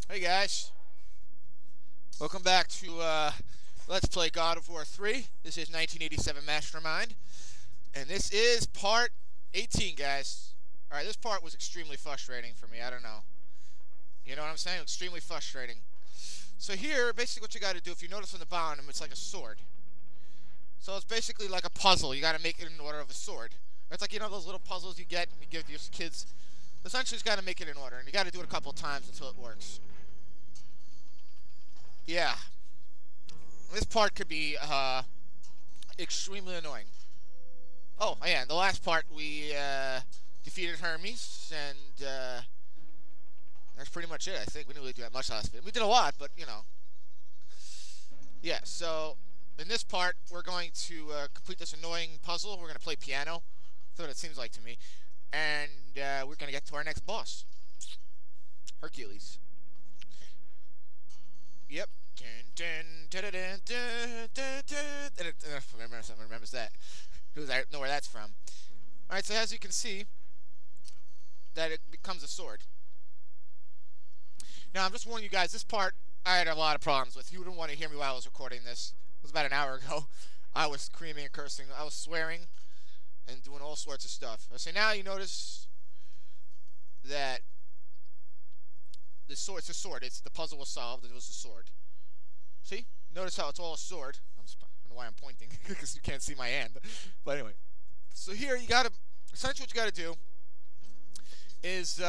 Hey guys, welcome back to Let's Play God of War 3. This is 1987 Mastermind, and this is Part 18, guys. Alright, this part was extremely frustrating for me, I don't know. You know what I'm saying? Extremely frustrating. So here, basically what you gotta do, if you notice on the bottom, it's like a sword. So it's basically like a puzzle, you gotta make it in order of a sword. It's like, you know those little puzzles you get and you give your kids? Essentially, you gotta make it in order, and you gotta do it a couple of times until it works. Yeah. This part could be extremely annoying. Oh, yeah, in the last part we defeated Hermes, and that's pretty much it, I think. We didn't really do that much last video. We did a lot, but, you know. Yeah, so in this part, we're going to complete this annoying puzzle. We're going to play piano. That's what it seems like to me. And we're going to get to our next boss. Hercules. Yep. Someone remembers that. I know where that's from. Alright, so as you can see, that it becomes a sword. Now, I'm just warning you guys, this part I had a lot of problems with. You wouldn't want to hear me while I was recording this. It was about an hour ago. I was screaming and cursing. I was swearing and doing all sorts of stuff. So now you notice that the sword, it's a sword. The puzzle was solved, and it was a sword. See? Notice how it's all a sword. I don't know why I'm pointing, because you can't see my hand. But anyway. So here, you gotta, essentially what you gotta do is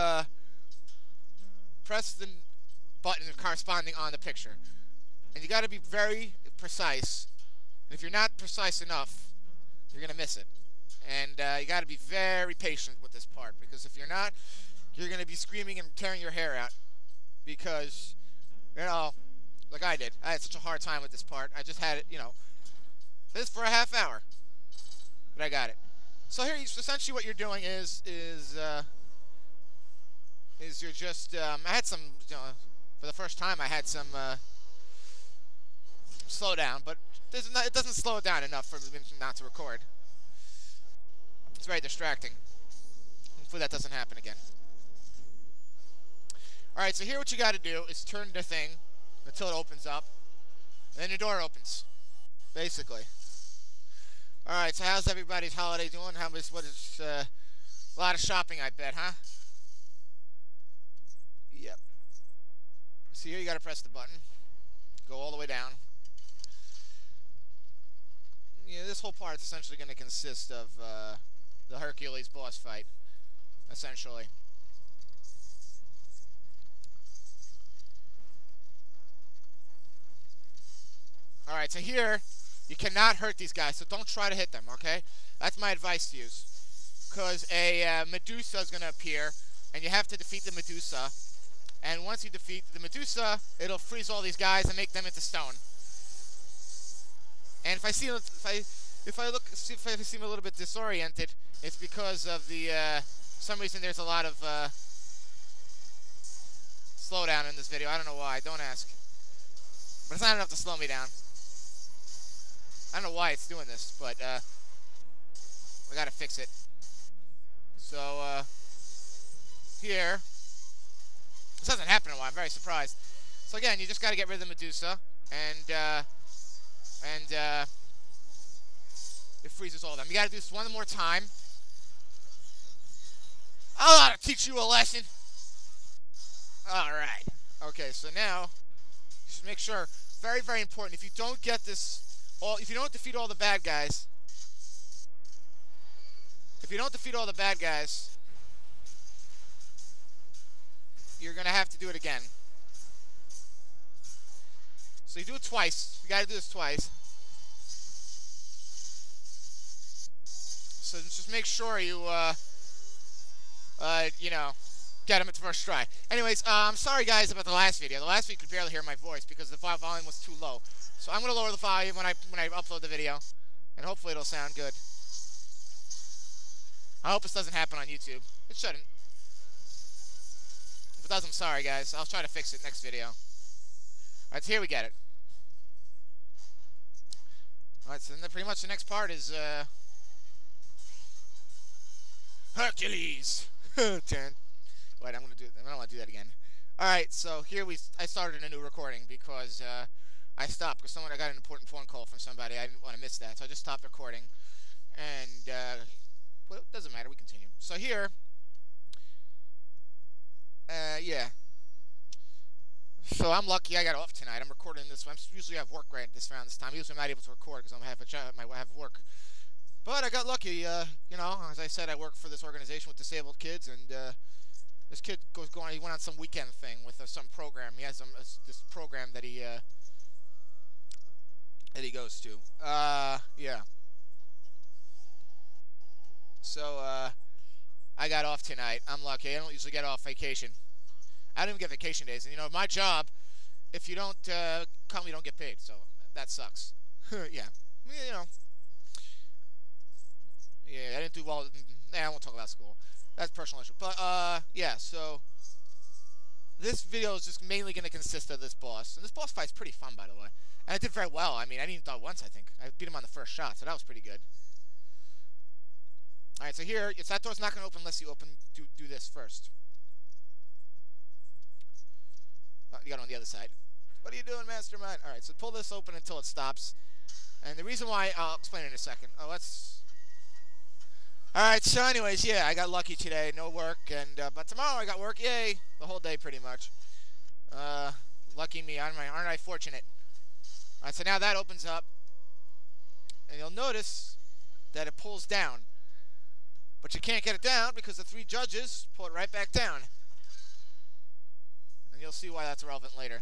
press the button corresponding on the picture. And you gotta be very precise. And if you're not precise enough, you're gonna miss it. And you gotta be very patient with this part, because if you're not, you're gonna be screaming and tearing your hair out. Because, you know, like I did. I had such a hard time with this part. I just had it, you know, this for a half hour. But I got it. So here, essentially what you're doing is you're just, I had some, you know, for the first time I had some slowdown, but it doesn't slow it down enough for me not to record. It's very distracting. Hopefully that doesn't happen again. Alright, so here what you gotta do is turn the thing until it opens up, and then your door opens, basically. Alright, so how's everybody's holiday doing? What is, a lot of shopping, I bet, huh? Yep. So here you gotta press the button, go all the way down. Yeah, this whole part is essentially gonna consist of, the Hercules boss fight, essentially. Alright, so here, you cannot hurt these guys, so don't try to hit them, okay? That's my advice to you. Because a Medusa is going to appear, and you have to defeat the Medusa. And once you defeat the Medusa, it'll freeze all these guys and make them into stone. And if I seem a little bit disoriented, it's because of the, for some reason there's a lot of, slowdown in this video. I don't know why, don't ask. But it's not enough to slow me down. I don't know why it's doing this, but we gotta fix it. So here, this hasn't happened in a while. I'm very surprised. So again, you just gotta get rid of the Medusa, and it freezes all of them. You gotta do this one more time. I'll teach you a lesson. All right. Okay. So now, just make sure. Very, very important. If you don't get this. If you don't defeat all the bad guys, you're gonna have to do it again. So you do it twice. You gotta do this twice. So just make sure you, you know, get him at the first try. Anyways, I'm sorry guys about the last video. The last video you could barely hear my voice because the volume was too low. So I'm gonna lower the volume when I upload the video, and hopefully it'll sound good. I hope this doesn't happen on YouTube. It shouldn't. If it does, I'm sorry, guys. I'll try to fix it next video. Alright, so here we get it. Alright, so then pretty much the next part is Hercules. Wait, I don't want to do that again. Alright, so here I started a new recording because I stopped because I got an important phone call from somebody. I didn't want to miss that, so I just stopped recording. And, well, it doesn't matter, we continue. So here, yeah. So I'm lucky I got off tonight. I'm recording this one. I usually have work right around this time. Usually I'm not able to record because I have a job, I have work. But I got lucky, you know, as I said, I work for this organization with disabled kids, and this kid he went on some weekend thing with some program. He has this program that he goes to. Yeah. So, I got off tonight. I'm lucky. I don't usually get off vacation. I don't even get vacation days. And, you know, my job, if you don't come, you don't get paid. So, that sucks. Yeah. You know. Yeah, I didn't do well. I won't talk about school. That's a personal issue. But, yeah, so this video is just mainly going to consist of this boss. And this boss fight's pretty fun, by the way. And I did very well. I mean, I didn't die once, I think. I beat him on the first shot, so that was pretty good. Alright, so here, that door's not going to open unless you do this first. Oh, you got it on the other side. What are you doing, Mastermind? Alright, so pull this open until it stops. And the reason why, I'll explain it in a second. Oh, let's... Alright, so anyways, yeah, I got lucky today. No work, and but tomorrow I got work. Yay! The whole day, pretty much. Lucky me. Aren't I fortunate? Alright, so now that opens up. And you'll notice that it pulls down. But you can't get it down because the 3 judges pull it right back down. And you'll see why that's relevant later.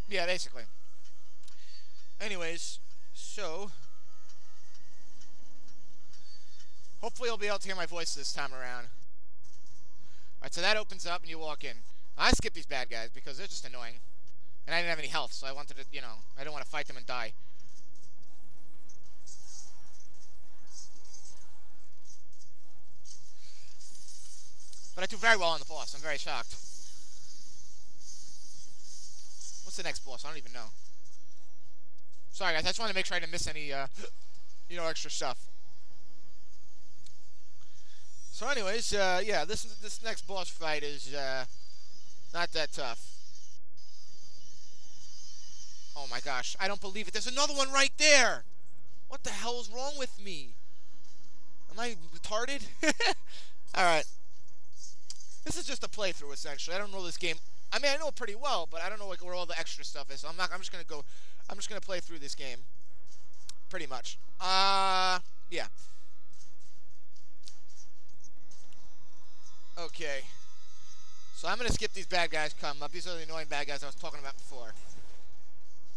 Yeah, basically. Anyways, so... hopefully you'll be able to hear my voice this time around. Alright, so that opens up and you walk in. I skip these bad guys because they're just annoying. And I didn't have any health, so I wanted to, you know, I didn't want to fight them and die. But I do very well on the boss. I'm very shocked. What's the next boss? I don't even know. Sorry, guys. I just wanted to make sure I didn't miss any, you know, extra stuff. So, anyways, yeah, this next boss fight is not that tough. Oh my gosh, I don't believe it. There's another one right there. What the hell is wrong with me? Am I retarded? All right. This is just a playthrough, essentially. I don't know this game. I mean, I know it pretty well, but I don't know like where all the extra stuff is. So I'm just gonna play through this game, pretty much. Yeah. Okay. So I'm gonna skip these bad guys come up. These are the annoying bad guys I was talking about before.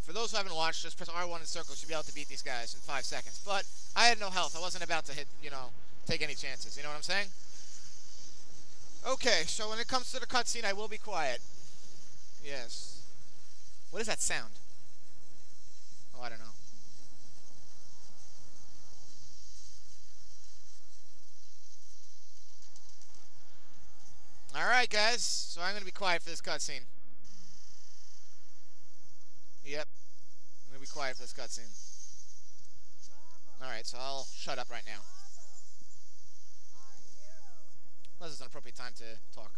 For those who haven't watched, just press R1 in circles. You'll be able to beat these guys in 5 seconds. But I had no health. I wasn't about to take any chances. You know what I'm saying? Okay, so when it comes to the cutscene, I will be quiet. Yes. What is that sound? Oh, I don't know. Alright, guys. So I'm going to be quiet for this cutscene. Yep. I'm going to be quiet for this cutscene. Alright, so I'll shut up right now. Unless it's an appropriate time to talk.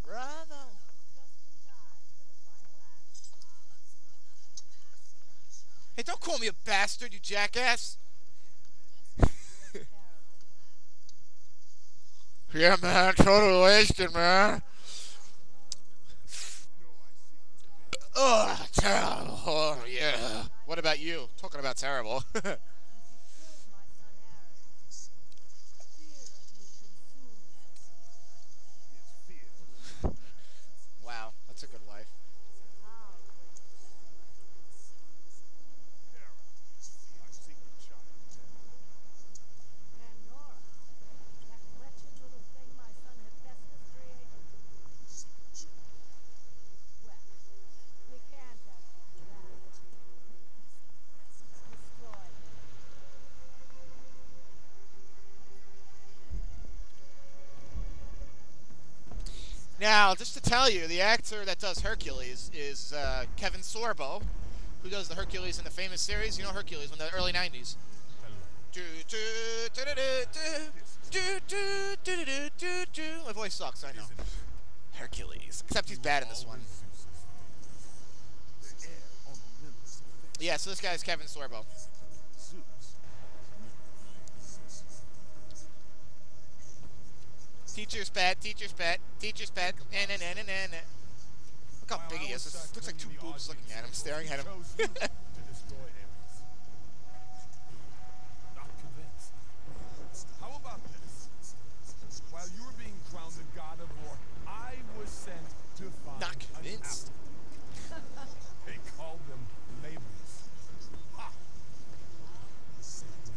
Bravo! Hey, don't call me a bastard, you jackass! Yeah, man, totally wasted, man. Ugh, terrible. Oh, yeah. What about you? Talking about terrible. Wow, that's a good wife. Now, just to tell you, the actor that does Hercules is Kevin Sorbo, who does the Hercules in the famous series. You know Hercules from the early 90s. Do, do, do, boy sucks, I know. Hercules. Except he's bad in this one. Yeah, so this guy's Kevin Sorbo. Teacher's pet, teacher's pet, teacher's pet. Na na na na na. Look how big he is. This looks like two boobs looking at him, staring at him. Not convinced. How about this? While you were being crowned the god of war, I was sent to find Not convinced. They called them labels. Ha!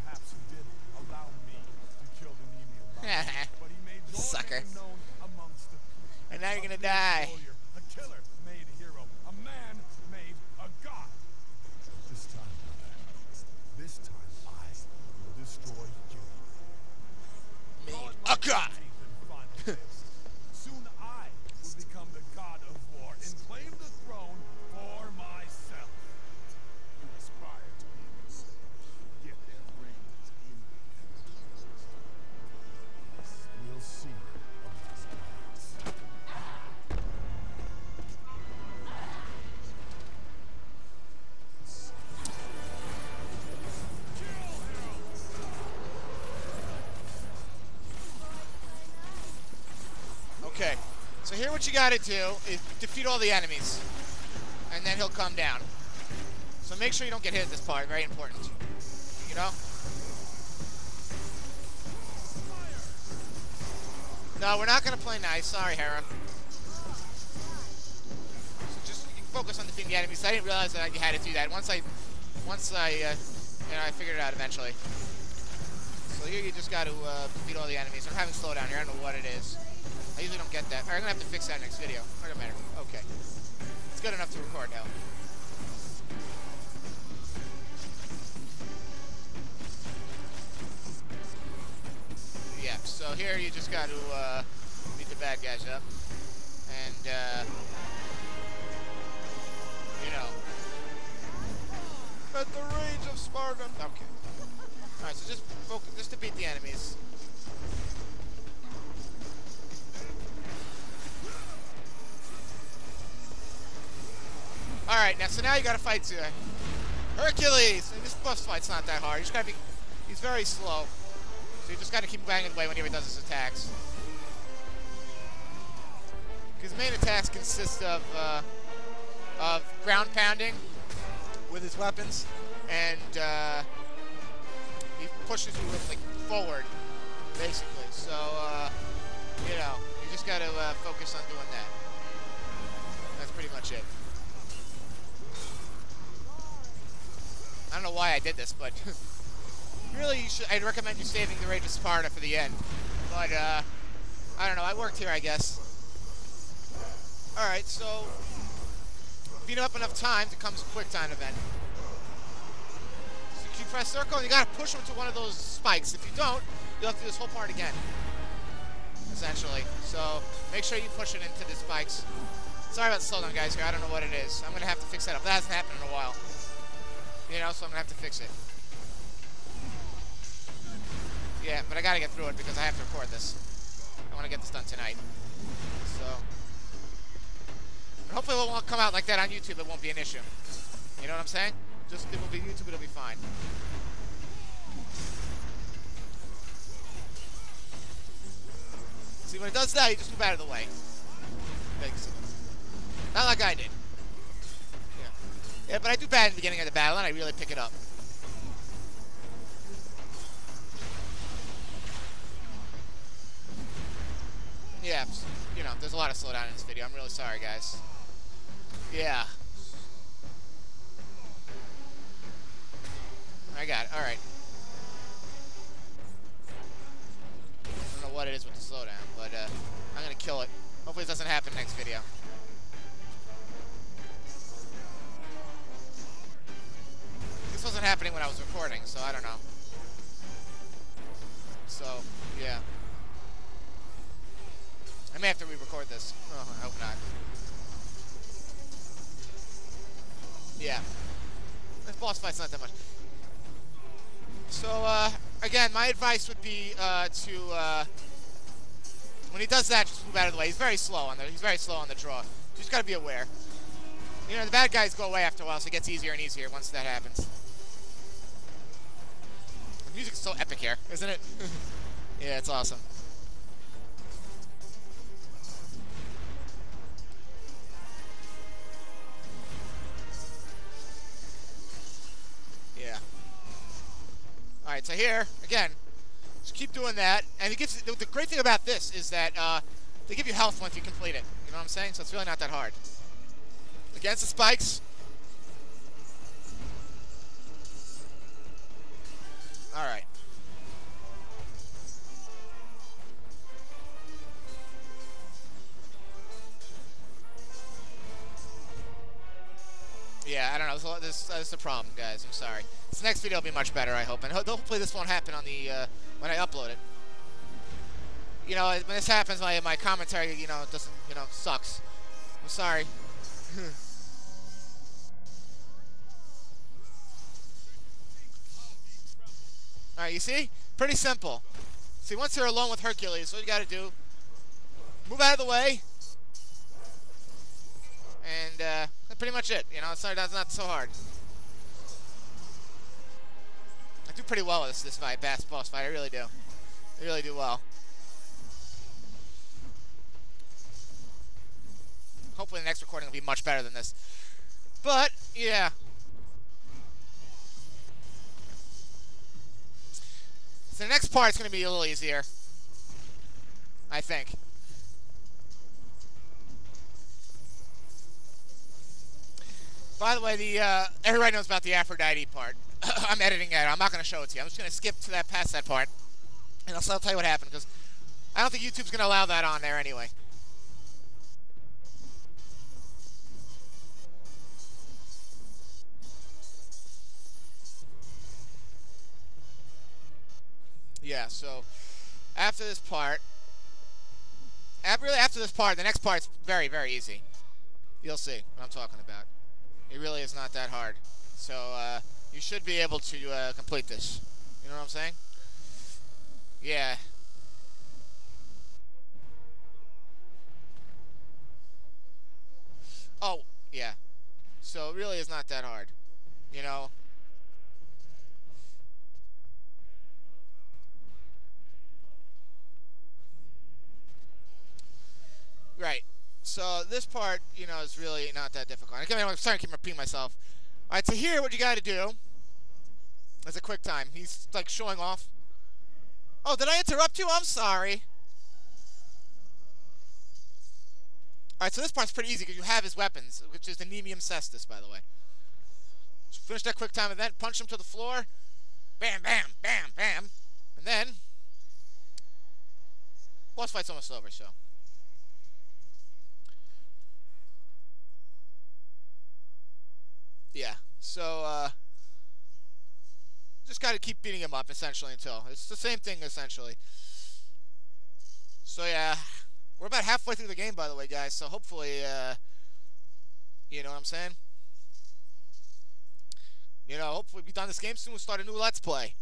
Perhaps he did allow me to kill the Nemean lion, but he made your Sucker. name known amongst the people. And now you're gonna die. A killer made a hero. A man made a god. This time, brother. This time I will destroy you. Made a god. Soon I will become the god of war and claim the throne for myself. You aspire to be this, yet there reigns in you. We'll see about that. Okay, so here what you gotta do is defeat all the enemies, and then he'll come down. So make sure you don't get hit at this part, very important. You know? No, we're not gonna play nice, sorry Hera. So just you can focus on defeating the enemies. I didn't realize that you had to do that. Once I you know, I figured it out eventually. So here you just gotta defeat all the enemies. I'm having slowdown here, I don't know what it is. I usually don't get that. Alright, I'm gonna have to fix that next video. It doesn't matter. Okay. It's good enough to record now. Yeah, so here you just gotta beat the bad guys up. And you know. At the rage of Sparta. Okay. Alright, so just focus, just to beat the enemies. Alright, now so now you gotta fight Hercules! And this boss fight's not that hard. You just gotta be, he's very slow. So you just gotta keep banging away whenever he does his attacks. His main attacks consist of ground pounding with his weapons, and he pushes you like forward, basically. So you know, you just gotta focus on doing that. That's pretty much it. I don't know why I did this, but really, I'd recommend you saving the Rage of Sparta for the end. But I don't know. I worked here, I guess. All right, so beat him up enough times, it comes a quick time event. So you press circle, and you gotta push him to one of those spikes. If you don't, you'll have to do this whole part again, essentially. So make sure you push it into the spikes. Sorry about the slowdown, guys. Here, I don't know what it is. I'm gonna have to fix that up. That hasn't happened in a while. You know, so I'm gonna have to fix it. Yeah, but I gotta get through it because I have to record this. I want to get this done tonight. So, and hopefully it won't come out like that on YouTube. It won't be an issue. You know what I'm saying? Just it will be YouTube. It'll be fine. See, when it does that, you just move out of the way. Not like I did. Yeah, but I do bad in the beginning of the battle, and I really pick it up. Yeah, you know, there's a lot of slowdown in this video. I'm really sorry, guys. Yeah. I got it. All right. I don't know what it is with the slowdown, but I'm going to kill it. Hopefully this doesn't happen next video. This wasn't happening when I was recording, so I don't know. So, yeah. I may have to re-record this. Oh, I hope not. Yeah. This boss fight's not that much. So, again, my advice would be to When he does that, just move out of the way. He's very slow on the draw. So you just gotta be aware. You know, the bad guys go away after a while, so it gets easier and easier once that happens. The music's so epic here, isn't it? Yeah, it's awesome. Yeah. Alright, so here, again, just keep doing that. And it gives, the great thing about this is that they give you health once you complete it. You know what I'm saying? So it's really not that hard. Against the spikes. Alright. Yeah, I don't know. This is the problem, guys. I'm sorry. This next video will be much better, I hope. And hopefully this won't happen on the when I upload it. You know, when this happens, my commentary, you know, doesn't, you know, sucks. I'm sorry. Alright, you see? Pretty simple. See, once you're alone with Hercules, what you gotta do, move out of the way. And, that's pretty much it. You know, it's not so hard. I do pretty well with this boss fight. I really do. I really do well. Hopefully the next recording will be much better than this. But, yeah. So the next part's going to be a little easier. I think. By the way, everybody knows about the Aphrodite part. I'm editing it. I'm not going to show it to you. I'm just going to skip to past that part. And I'll tell you what happened, because I don't think YouTube's going to allow that on there anyway. Yeah, so after this part, the next part's very, very easy. You'll see what I'm talking about. It really is not that hard. So you should be able to complete this. You know what I'm saying? Yeah. Oh, yeah. So it really is not that hard. You know? Right. So this part, you know, is really not that difficult. I'm sorry to keep repeating myself. Alright, so here what you gotta do is a quick time. He's like showing off. Oh, did I interrupt you? I'm sorry. Alright, so this part's pretty easy because you have his weapons, which is the Nemium Cestus, by the way. Just finish that quick time event, punch him to the floor. Bam, bam, bam, bam. And then boss fight's almost over, so. Yeah, so, just gotta keep beating him up, essentially, until. It's the same thing, essentially. So, yeah, we're about halfway through the game, by the way, guys, so hopefully, you know what I'm saying? You know, hopefully we'll be done this game soon, we'll start a new Let's Play.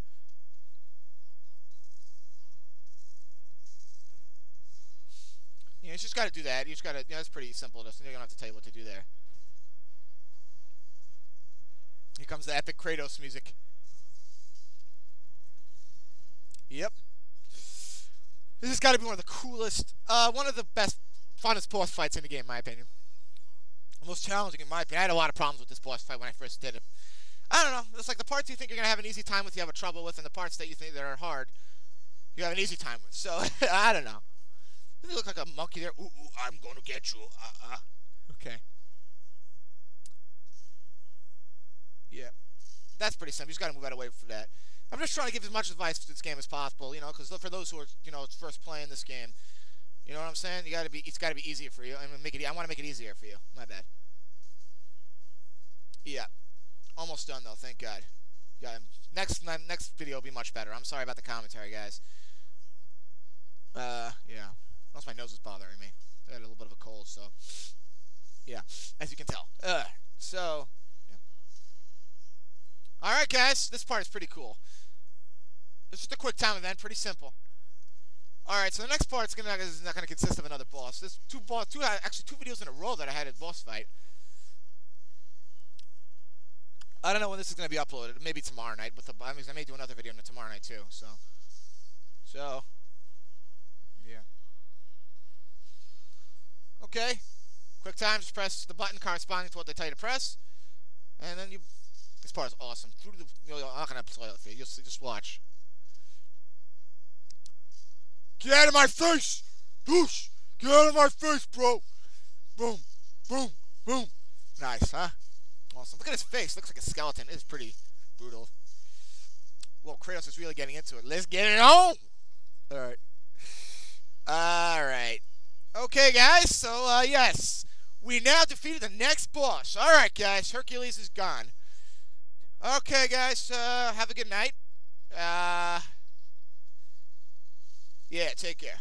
You know, you just gotta do that, you just gotta, you know, it's pretty simple, just, you don't have to tell you what to do there. Here comes the epic Kratos music. Yep. This has got to be one of the coolest, one of the best, funnest boss fights in the game, in my opinion. The most challenging, in my opinion. I had a lot of problems with this boss fight when I first did it. I don't know. It's like the parts you think you're going to have an easy time with, you have a trouble with, and the parts that you think that are hard, you have an easy time with. So, I don't know. Doesn't he look like a monkey there? Ooh, ooh, I'm going to get you. Okay. Yeah, that's pretty simple. You just gotta move out of the way for that. I'm just trying to give as much advice for this game as possible, you know, because for those who are, you know, first playing this game, you know what I'm saying? It's gotta be easier for you. I want to make it easier for you. My bad. Yeah, almost done though. Thank God. Yeah, next video will be much better. I'm sorry about the commentary, guys. Yeah. Also, my nose is bothering me. I had a little bit of a cold, so yeah, as you can tell. So. Alright guys, this part is pretty cool. It's just a quick time event, pretty simple. All right, so the next part is not gonna consist of another boss. There's actually two videos in a row that I had a boss fight. I don't know when this is gonna be uploaded. Maybe tomorrow night. I may do another video on it tomorrow night too. So yeah. Okay. Quick time, just press the button corresponding to what they tell you to press, and then you. This part is awesome. I'm not gonna play it for you. Just watch. Get out of my face! Douche! Get out of my face, bro! Boom, boom, boom. Nice, huh? Awesome. Look at his face. Looks like a skeleton. It is pretty brutal. Well, Kratos is really getting into it. Let's get it on! Alright. Alright. Okay, guys. So, yes. We now defeated the next boss. Alright, guys. Hercules is gone. Okay, guys. Have a good night. Yeah, take care.